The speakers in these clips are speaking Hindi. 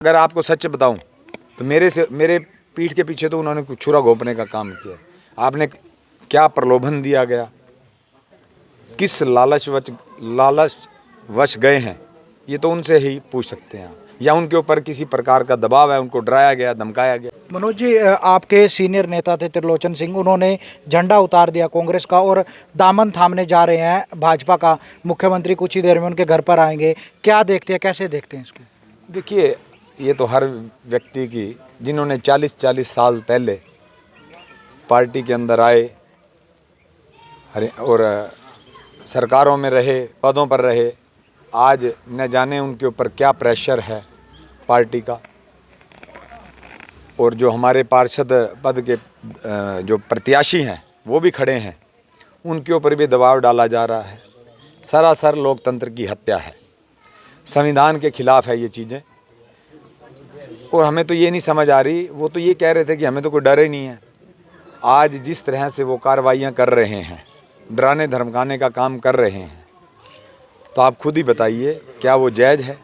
अगर आपको सच बताऊं तो मेरे पीठ के पीछे तो उन्होंने कुछ छुरा घोंपने का काम किया। आपने क्या प्रलोभन दिया गया, किस लालचवश गए हैं, ये तो उनसे ही पूछ सकते हैं आप। या उनके ऊपर किसी प्रकार का दबाव है, उनको डराया गया, धमकाया गया। मनोज जी, आपके सीनियर नेता थे त्रिलोचन सिंह, उन्होंने झंडा उतार दिया कांग्रेस का और दामन थामने जा रहे हैं भाजपा का। मुख्यमंत्री कुछ ही देर में उनके घर पर आएंगे, क्या देखते हैं, कैसे देखते हैं इसको? देखिए, ये तो हर व्यक्ति की, जिन्होंने 40-40 साल पहले पार्टी के अंदर आए और सरकारों में रहे, पदों पर रहे, आज न जाने उनके ऊपर क्या प्रेशर है पार्टी का। और जो हमारे पार्षद पद के जो प्रत्याशी हैं वो भी खड़े हैं, उनके ऊपर भी दबाव डाला जा रहा है। सरासर लोकतंत्र की हत्या है, संविधान के खिलाफ है ये चीज़ें। और हमें तो ये नहीं समझ आ रही, वो तो ये कह रहे थे कि हमें तो कोई डर ही नहीं है। आज जिस तरह से वो कार्रवाइयाँ कर रहे हैं, डराने धमकाने का काम कर रहे हैं, तो आप खुद ही बताइए क्या वो जायज़ है?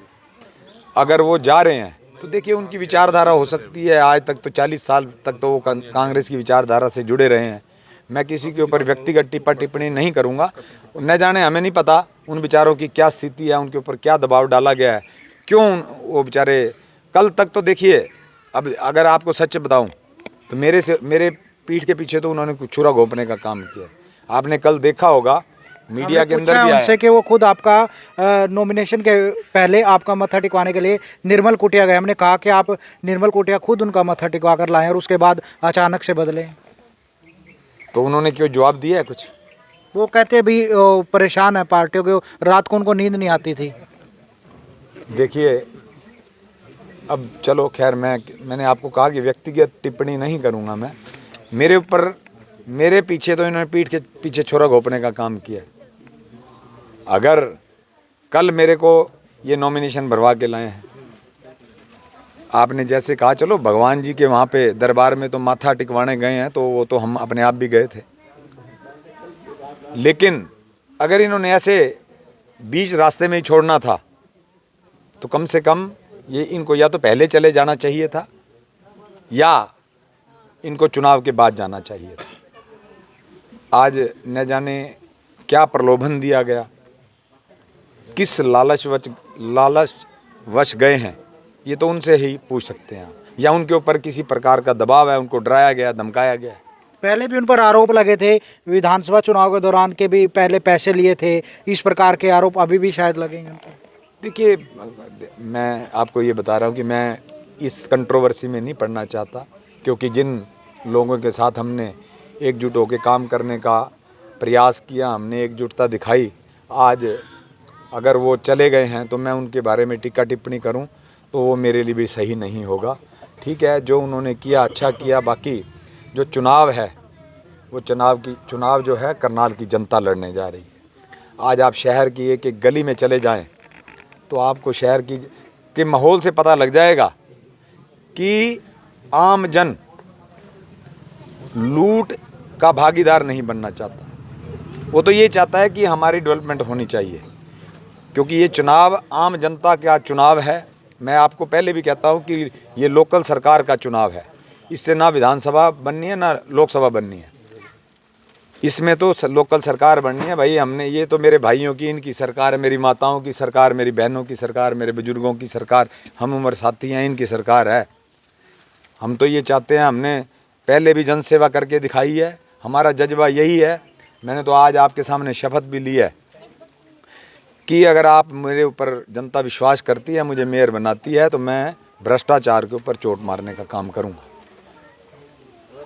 अगर वो जा रहे हैं तो देखिए, उनकी विचारधारा हो सकती है। आज तक तो 40 साल तक तो वो कांग्रेस की विचारधारा से जुड़े रहे हैं। मैं किसी के ऊपर व्यक्तिगत टिप्पणी नहीं करूंगा। न जाने, हमें नहीं पता उन विचारों की क्या स्थिति है, उनके ऊपर क्या दबाव डाला गया है, क्यों वो बेचारे। कल तक तो देखिए, अब अगर आपको सच बताऊं तो मेरे पीठ के पीछे तो उन्होंने कुछ छुरा घोंपने का काम किया। आपने कल देखा होगा मीडिया के अंदर भी उनसे कि वो खुद आपका नॉमिनेशन के पहले आपका मत्था टिकवाने के लिए निर्मल कुटिया गए। हमने कहा कि आप निर्मल कुटिया खुद उनका मत्था टिकवा कर लाएं और उसके बाद अचानक से बदले। तो उन्होंने क्यों जवाब दिया है कुछ? वो कहते भी परेशान है पार्टियों के, रात को उनको नींद नहीं आती थी। देखिए, अब चलो खैर, मैंने आपको कहा कि व्यक्तिगत टिप्पणी नहीं करूंगा मैं। मेरे पीछे तो इन्होंने पीठ के पीछे छुरा घोंपने का काम किया। अगर कल मेरे को ये नॉमिनेशन भरवा के लाए हैं, आपने जैसे कहा, चलो भगवान जी के वहाँ पे दरबार में तो माथा टिकवाने गए हैं, तो वो तो हम अपने आप भी गए थे। लेकिन अगर इन्होंने ऐसे बीच रास्ते में ही छोड़ना था तो कम से कम ये इनको या तो पहले चले जाना चाहिए था या इनको चुनाव के बाद जाना चाहिए था। आज न जाने क्या प्रलोभन दिया गया, किस लालचवश गए हैं, ये तो उनसे ही पूछ सकते हैं। या उनके ऊपर किसी प्रकार का दबाव है, उनको डराया गया, धमकाया गया। पहले भी उन पर आरोप लगे थे, विधानसभा चुनाव के दौरान के भी पहले पैसे लिए थे, इस प्रकार के आरोप अभी भी शायद लगेंगे उन पर। देखिए, मैं आपको ये बता रहा हूँ कि मैं इस कंट्रोवर्सी में नहीं पड़ना चाहता, क्योंकि जिन लोगों के साथ हमने एकजुट होकर काम करने का प्रयास किया, हमने एकजुटता दिखाई, आज अगर वो चले गए हैं तो मैं उनके बारे में टीका टिप्पणी करूं तो वो मेरे लिए भी सही नहीं होगा। ठीक है, जो उन्होंने किया अच्छा किया। बाकी जो चुनाव है, वो चुनाव जो है करनाल की जनता लड़ने जा रही है। आज आप शहर की एक एक गली में चले जाएं तो आपको शहर के माहौल से पता लग जाएगा कि आम जन लूट का भागीदार नहीं बनना चाहता। वो तो ये चाहता है कि हमारी डेवलपमेंट होनी चाहिए, क्योंकि ये चुनाव आम जनता का चुनाव है। मैं आपको पहले भी कहता हूँ कि ये लोकल सरकार का चुनाव है। इससे ना विधानसभा बननी है ना लोकसभा बननी है, इसमें तो लोकल सरकार बननी है। भाई, हमने ये तो मेरे भाइयों की, इनकी सरकार है, मेरी माताओं की सरकार, मेरी बहनों की सरकार, मेरे बुजुर्गों की सरकार, हम उम्र साथी हैं, इनकी सरकार है। हम तो ये चाहते हैं, हमने पहले भी जनसेवा करके दिखाई है, हमारा जज्बा यही है। मैंने तो आज आपके सामने शपथ भी ली है कि अगर आप मेरे ऊपर जनता विश्वास करती है, मुझे मेयर बनाती है, तो मैं भ्रष्टाचार के ऊपर चोट मारने का काम करूंगा।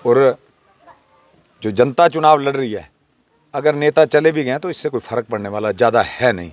और जो जनता चुनाव लड़ रही है, अगर नेता चले भी गए तो इससे कोई फर्क पड़ने वाला ज़्यादा है नहीं।